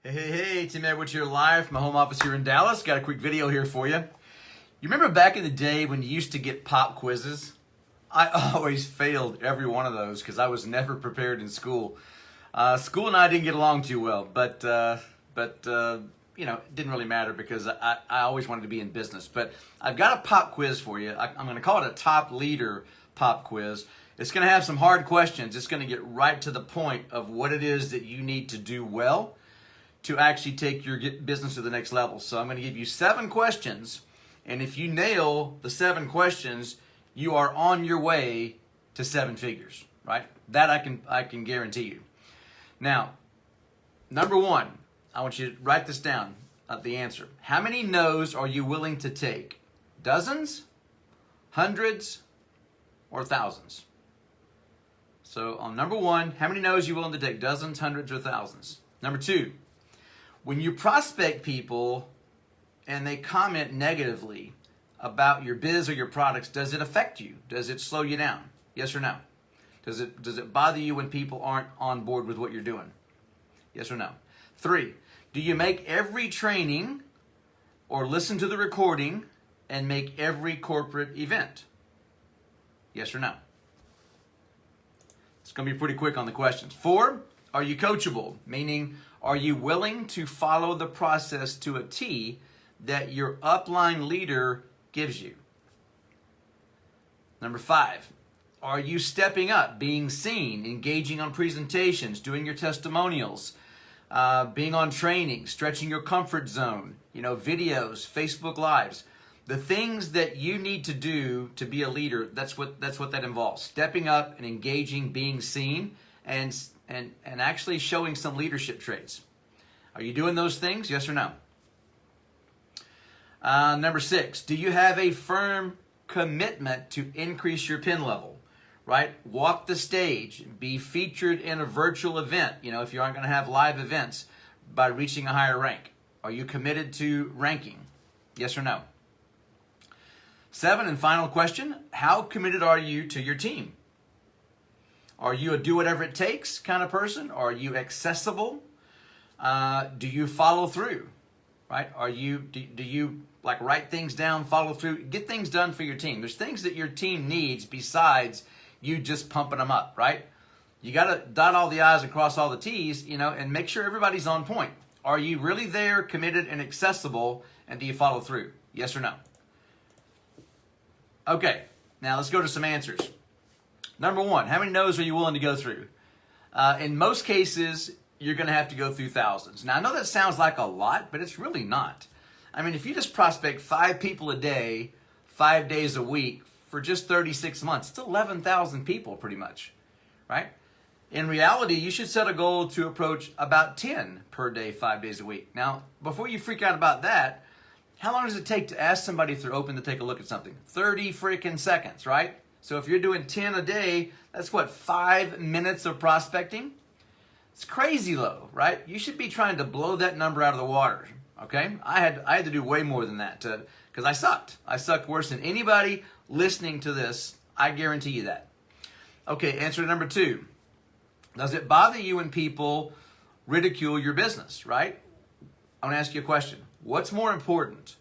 Hey, Tim Edwards here live from my home office here in Dallas. Got a quick video here for you. You remember back in the day when you used to get pop quizzes? I always failed every one of those because I was never prepared in school. School and I didn't get along too well, but you know, it didn't really matter because I always wanted to be in business. But I've got a pop quiz for you. I'm going to call it a top leader pop quiz. It's going to have some hard questions. It's going to get right to the point of what it is that you need to do well to actually take your business to the next level. So I'm going to give you 7 questions, and if you nail the 7 questions, you are on your way to 7 figures, right? That I can guarantee you. Now, number 1, I want you to write this down, the answer. How many no's are you willing to take? Dozens, hundreds, or thousands? So on number 1, how many no's are you willing to take? Dozens, hundreds, or thousands? Number 2, when you prospect people and they comment negatively about your biz or your products, does it affect you? Does it slow you down? Yes or no? Does it bother you when people aren't on board with what you're doing? Yes or no? 3, do you make every training or listen to the recording and make every corporate event? Yes or no? It's going to be pretty quick on the questions. 4, are you coachable? Meaning, are you willing to follow the process to a T that your upline leader gives you? Number 5, are you stepping up, being seen, engaging on presentations, doing your testimonials, being on training, stretching your comfort zone, videos, Facebook Lives, the things that you need to do to be a leader? That's what that involves. Stepping up and engaging, being seen, and actually showing some leadership traits. Are you doing those things? Yes or no? Number 6, do you have a firm commitment to increase your pin level? Right? Walk the stage, be featured in a virtual event, if you aren't going to have live events, by reaching a higher rank. Are you committed to ranking? Yes or no? 7, and final question, how committed are you to your team? Are you a do whatever it takes kind of person? Are you accessible? Do you follow through? Right? Do you like write things down, follow through, get things done for your team? There's things that your team needs besides you just pumping them up, right? You got to dot all the I's and cross all the T's, and make sure everybody's on point. Are you really there, committed, and accessible, and do you follow through? Yes or no? Okay, now let's go to some answers. Number 1, how many no's are you willing to go through? In most cases, you're going to have to go through thousands. Now, I know that sounds like a lot, but it's really not. I mean, if you just prospect 5 people a day, 5 days a week, for just 36 months, it's 11,000 people pretty much, right? In reality, you should set a goal to approach about 10 per day, 5 days a week. Now, before you freak out about that, how long does it take to ask somebody if they're open to take a look at something? 30 freaking seconds, right? So if you're doing 10 a day, that's what, 5 minutes of prospecting? It's crazy low, right? You should be trying to blow that number out of the water, okay? I had to do way more than that because I sucked. I sucked worse than anybody listening to this. I guarantee you that. Okay, answer to number 2. Does it bother you when people ridicule your business, right? I want to ask you a question. What's more important,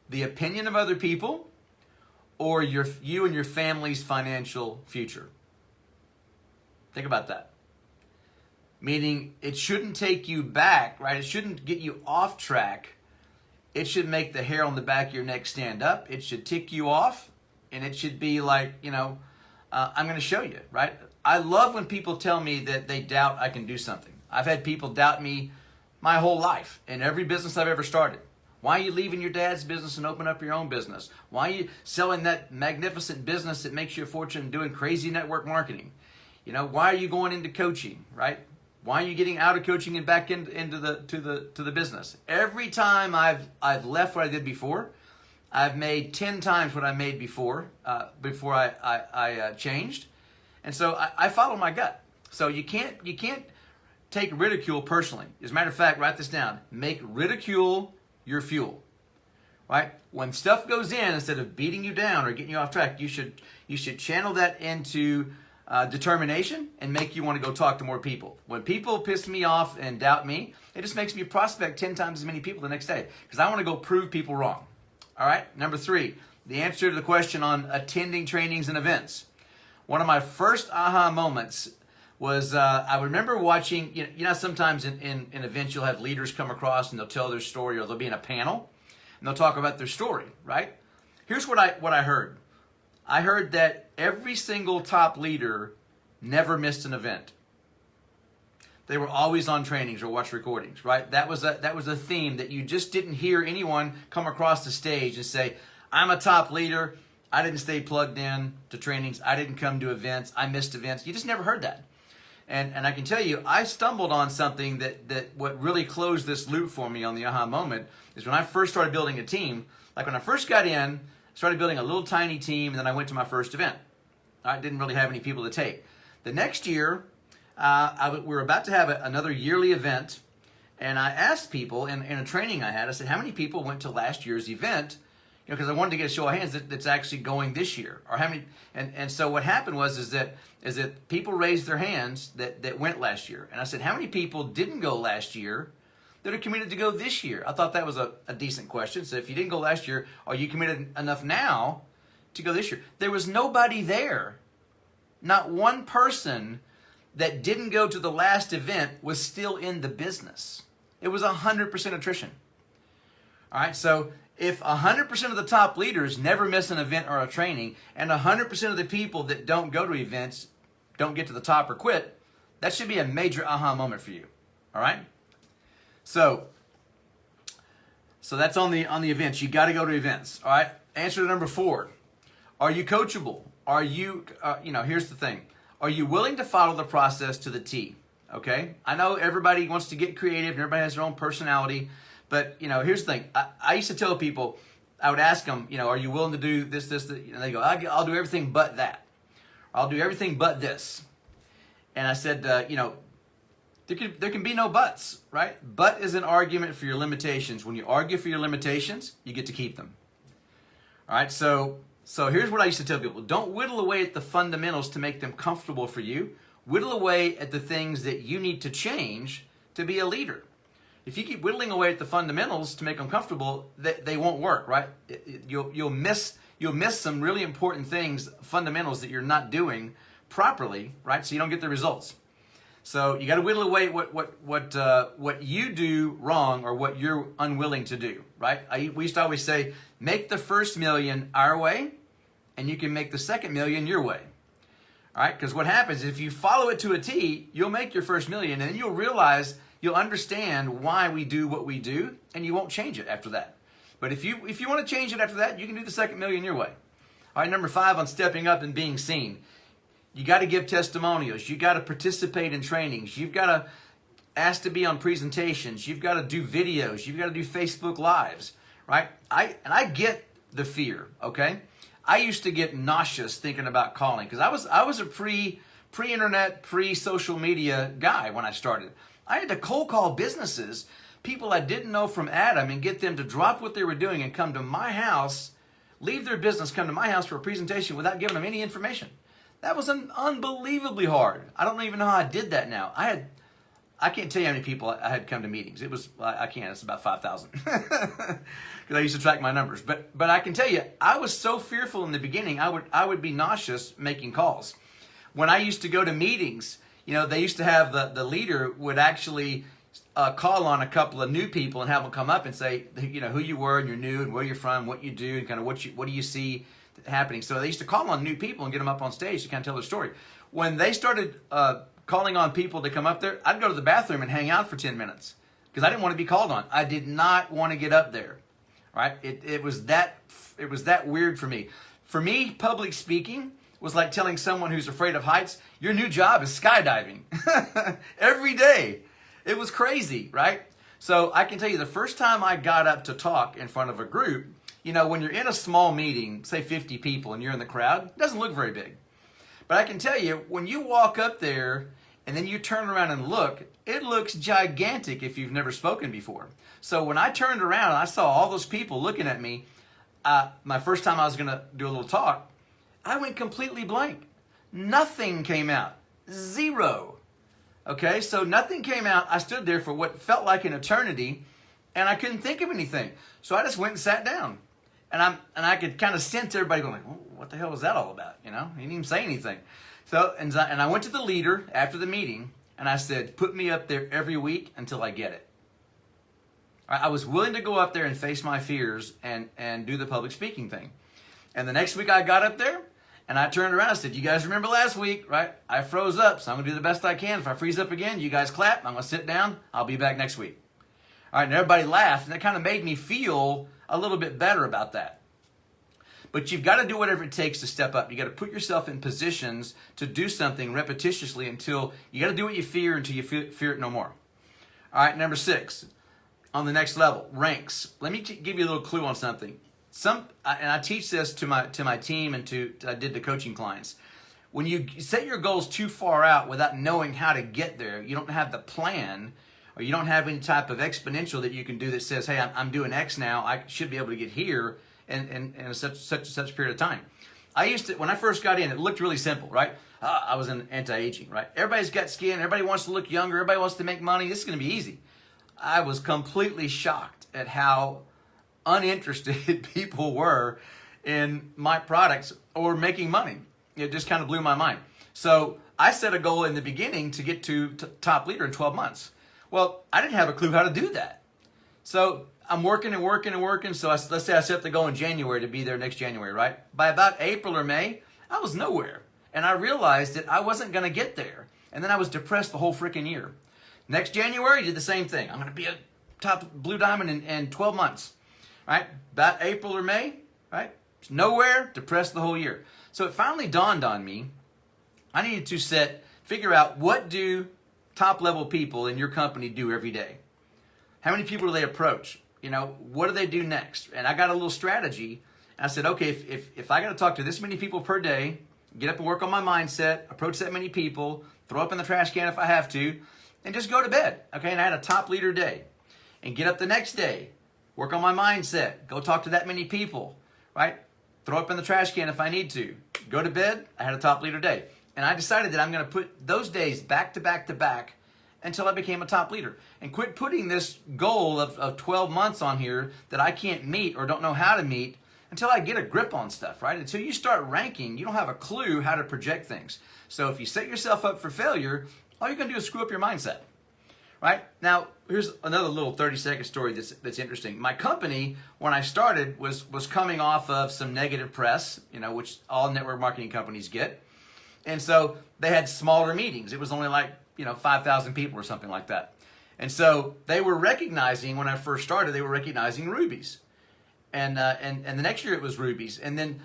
the opinion of other people or you and your family's financial future? Think about that. Meaning, it shouldn't take you back, right? It shouldn't get you off track. It should make the hair on the back of your neck stand up. It should tick you off, and it should be like, I'm going to show you, right? I love when people tell me that they doubt I can do something. I've had people doubt me my whole life in every business I've ever started. Why are you leaving your dad's business and open up your own business? Why are you selling that magnificent business that makes you a fortune and doing crazy network marketing? Why are you going into coaching, right? Why are you getting out of coaching and back into the business? Every time I've left what I did before, I've made 10 times what I made before I changed, and so I follow my gut. So you can't take ridicule personally. As a matter of fact, write this down. Make ridicule your fuel. Right? When stuff goes in, instead of beating you down or getting you off track, you should channel that into determination and make you want to go talk to more people. When people piss me off and doubt me, it just makes me prospect 10 times as many people the next day because I want to go prove people wrong. All right, number 3, the answer to the question on attending trainings and events. One of my first aha moments was I remember watching, you know sometimes in events you'll have leaders come across and they'll tell their story, or they'll be in a panel and they'll talk about their story, right? Here's what I heard. I heard that every single top leader never missed an event. They were always on trainings or watch recordings, right? That was a theme that you just didn't hear anyone come across the stage and say, I'm a top leader, I didn't stay plugged in to trainings, I didn't come to events, I missed events. You just never heard that. And I can tell you, I stumbled on something that what really closed this loop for me on the aha moment is when I first started building a team. Like when I first got in, started building a little tiny team, and then I went to my first event. I didn't really have any people to take. The next year, we were about to have another yearly event, and I asked people in a training I had, I said, how many people went to last year's event? You know, because I wanted to get a show of hands that's actually going this year, or how many. And so what happened is that people raised their hands that went last year, and I said, how many people didn't go last year that are committed to go this year? I thought that was a decent question. So if you didn't go last year, are you committed enough now to go this year? There was nobody there. Not one person that didn't go to the last event was still in the business. It was 100% attrition. All right, so if 100% of the top leaders never miss an event or a training, and 100% of the people that don't go to events don't get to the top or quit, that should be a major aha moment for you. All right? So that's on the events. You got to go to events. All right? Answer to number 4. Are you coachable? Are you, here's the thing. Are you willing to follow the process to the T? Okay? I know everybody wants to get creative and everybody has their own personality. But, here's the thing. I used to tell people, I would ask them, are you willing to do this, and they go, I'll do everything but that. I'll do everything but this. And I said, there can be no buts, right? But is an argument for your limitations. When you argue for your limitations, you get to keep them. All right, so here's what I used to tell people. Don't whittle away at the fundamentals to make them comfortable for you. Whittle away at the things that you need to change to be a leader. If you keep whittling away at the fundamentals to make them comfortable, they won't work, right? You'll miss some really important things, fundamentals that you're not doing properly, right? So you don't get the results. So you got to whittle away what you do wrong or what you're unwilling to do, right? We used to always say, make the first million our way, and you can make the second million your way. All right? Because what happens if you follow it to a T, you'll make your first million, and then you'll understand why we do what we do, and you won't change it after that. But if you want to change it after that, you can do the second million your way. All right, number 5 on stepping up and being seen. You got to give testimonials. You got to participate in trainings. You've got to ask to be on presentations. You've got to do videos. You've got to do Facebook Lives, right? I get the fear, okay? I used to get nauseous thinking about calling because I was a pre-internet, pre-social media guy when I started. I had to cold call businesses, people I didn't know from Adam, and get them to drop what they were doing and come to my house, leave their business, come to my house for a presentation without giving them any information. That was unbelievably hard. I don't even know how I did that now. I can't tell you how many people I had come to meetings. I can't. It's about 5,000 because I used to track my numbers. But I can tell you, I was so fearful in the beginning. I would be nauseous making calls. When I used to go to meetings, they used to have the leader would actually call on a couple of new people and have them come up and say, who you were and you're new and where you're from, what you do, and kind of what do you see happening. So they used to call on new people and get them up on stage to kind of tell their story. When they started calling on people to come up there, I'd go to the bathroom and hang out for 10 minutes because I didn't want to be called on. I did not want to get up there. Right? It was that weird for me. For me, public speaking was like telling someone who's afraid of heights, your new job is skydiving every day. It was crazy, right? So I can tell you the first time I got up to talk in front of a group, when you're in a small meeting, say 50 people, and you're in the crowd, it doesn't look very big. But I can tell you, when you walk up there and then you turn around and look, it looks gigantic if you've never spoken before. So when I turned around and I saw all those people looking at me, my first time I was going to do a little talk, I went completely blank. Nothing came out. Zero. Okay, so nothing came out. I stood there for what felt like an eternity, and I couldn't think of anything. So I just went and sat down. And I could kind of sense everybody going like, well, what the hell was that all about? You know, he didn't even say anything. So, and I went to the leader after the meeting, and I said, put me up there every week until I get it. I was willing to go up there and face my fears and do the public speaking thing. And the next week I got up there, and I turned around and said, you guys remember last week, right? I froze up, so I'm going to do the best I can. If I freeze up again, you guys clap. I'm going to sit down. I'll be back next week. All right, and everybody laughed, and that kind of made me feel a little bit better about that. But you've got to do whatever it takes to step up. You got to put yourself in positions to do something repetitiously until you got to do what you fear until you fear it no more. All right, number 6, on the next level, ranks. Let me give you a little clue on something. And I teach this to my team and I did to coaching clients. When you set your goals too far out without knowing how to get there, you don't have the plan, or you don't have any type of exponential that you can do that says, hey, I'm doing X now, I should be able to get here in such period of time. When I first got in, it looked really simple, right? I was in anti-aging, right? Everybody's got skin, everybody wants to look younger, everybody wants to make money, this is going to be easy. I was completely shocked at how uninterested people were in my products or making money. It just kind of blew my mind. So I set a goal in the beginning to get to top leader in 12 months. Well, I didn't have a clue how to do that. So I'm working and working and working. So let's say I set the goal in January to be there next January, right? By about April or May, I was nowhere. And I realized that I wasn't going to get there. And then I was depressed the whole freaking year. Next January, I did the same thing. I'm going to be a top blue diamond in 12 months. Right? About April or May, right? Nowhere, depressed the whole year. So it finally dawned on me, I needed to figure out, what do top level people in your company do every day? How many people do they approach? You know, what do they do next? And I got a little strategy. And I said, okay, if I got to talk to this many people per day, get up and work on my mindset, approach that many people, throw up in the trash can if I have to, and just go to bed. Okay, and I had a top leader day. And get up the next day, work on my mindset, go talk to that many people, right? Throw up in the trash can if I need to. Go to bed, I had a top leader day. And I decided that I'm going to put those days back to back to back until I became a top leader. And quit putting this goal of 12 months on here that I can't meet or don't know how to meet until I get a grip on stuff, right? Until you start ranking, you don't have a clue how to project things. So if you set yourself up for failure, all you're going to do is screw up your mindset. Right? Now, here's another little 30-second story that's interesting. My company, when I started, was coming off of some negative press, which all network marketing companies get. And so they had smaller meetings. It was only like, 5,000 people or something like that. And so they were recognizing, when I first started, they were recognizing rubies. And the next year it was rubies. And then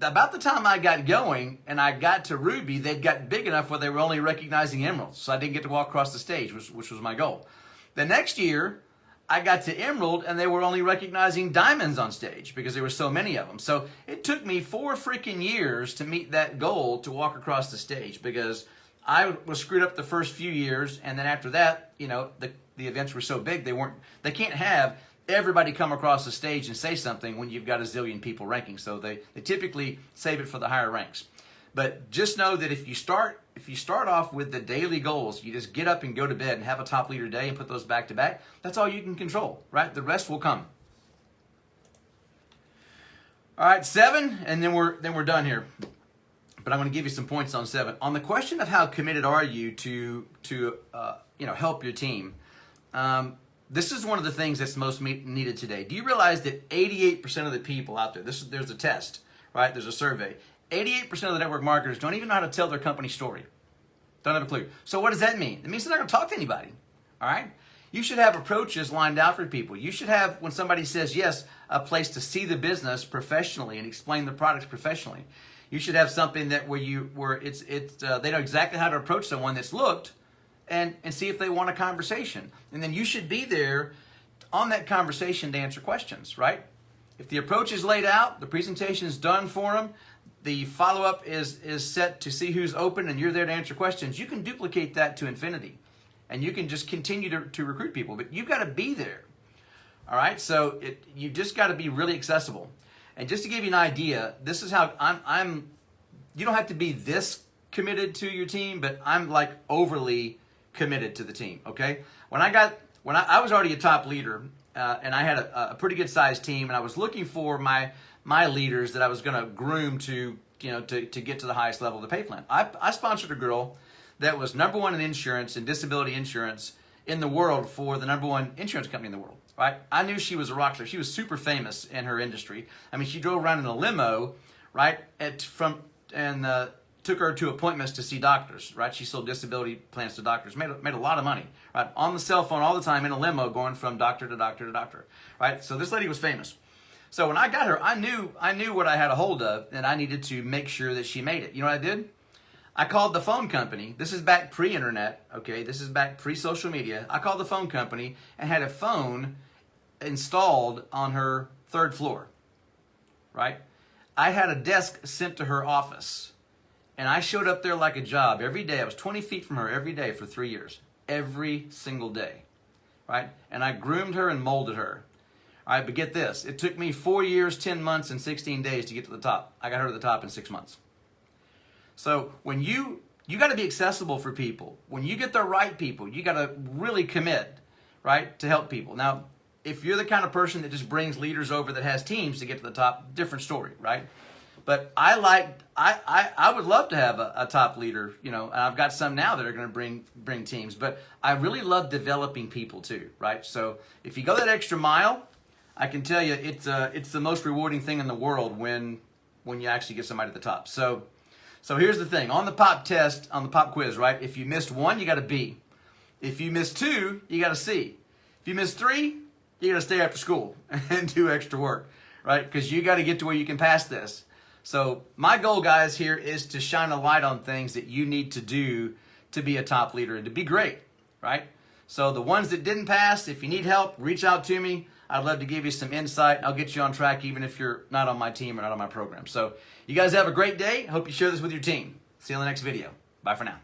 about the time I got going and I got to ruby, they'd got big enough where they were only recognizing emeralds. So I didn't get to walk across the stage, which was my goal. The next year, I got to emerald and they were only recognizing diamonds on stage because there were so many of them. So it took me 4 freaking years to meet that goal to walk across the stage because I was screwed up the first few years. And then after that, the events were so big, they can't have everybody come across the stage and say something when you've got a zillion people ranking. So they typically save it for the higher ranks. But just know that if you start off with the daily goals, you just get up and go to bed and have a top leader day and put those back to back, that's all you can control, right? The rest will come. All right, 7, and then we're done here. But I'm going to give you some points on 7. On the question of how committed are you to help your team, this is one of the things that's most needed today. Do you realize that 88% of the people out there, there's a test, right? There's a survey. 88% of the network marketers don't even know how to tell their company story. Don't have a clue. So what does that mean? It means they're not going to talk to anybody, all right? You should have approaches lined out for people. You should have, when somebody says yes, a place to see the business professionally and explain the products professionally. You should have something that where they know exactly how to approach someone that's looked and see if they want a conversation. And then you should be there on that conversation to answer questions, right? If the approach is laid out, the presentation is done for them, the follow-up is set to see who's open and you're there to answer questions, you can duplicate that to infinity. And you can just continue to recruit people. But you've got to be there, all right? So you just got to be really accessible. And just to give you an idea, this is how you don't have to be this committed to your team, but I'm like overly committed to the team. Okay, when I was already a top leader, and I had a pretty good sized team, and I was looking for my leaders that I was going to groom to to get to the highest level of the pay plan. I sponsored a girl that was #1 in insurance and disability insurance in the world for the #1 insurance company in the world. Right? I knew she was a rock star. She was super famous in her industry. I mean, she drove around in a limo, right? Took her to appointments to see doctors, right? She sold disability plans to doctors, made a lot of money, right? On the cell phone all the time in a limo going from doctor to doctor to doctor, right? So this lady was famous. So when I got her, I knew what I had a hold of, and I needed to make sure that she made it. You know what I did? I called the phone company. This is back pre-internet, okay? This is back pre-social media. I called the phone company and had a phone installed on her 3rd floor, right? I had a desk sent to her office, and I showed up there like a job every day. I was 20 feet from her every day for 3 years, every single day, right? And I groomed her and molded her. All right, but get this. It took me 4 years, 10 months, and 16 days to get to the top. I got her to the top in 6 months. So when you got to be accessible for people. When you get the right people, you got to really commit, right, to help people. Now, if you're the kind of person that just brings leaders over that has teams to get to the top, different story, right? But I would love to have a top leader, and I've got some now that are going to bring teams. But I really love developing people too, right? So if you go that extra mile, I can tell you it's the most rewarding thing in the world when you actually get somebody at the top. So here's the thing. On the pop test, on the pop quiz, right? If you missed 1, you got a B. If you missed 2, you got a C. If you missed 3, you got to stay after school and do extra work, right? Because you got to get to where you can pass this. So my goal, guys, here is to shine a light on things that you need to do to be a top leader and to be great, right? So the ones that didn't pass, if you need help, reach out to me. I'd love to give you some insight. I'll get you on track even if you're not on my team or not on my program. So you guys have a great day. Hope you share this with your team. See you in the next video. Bye for now.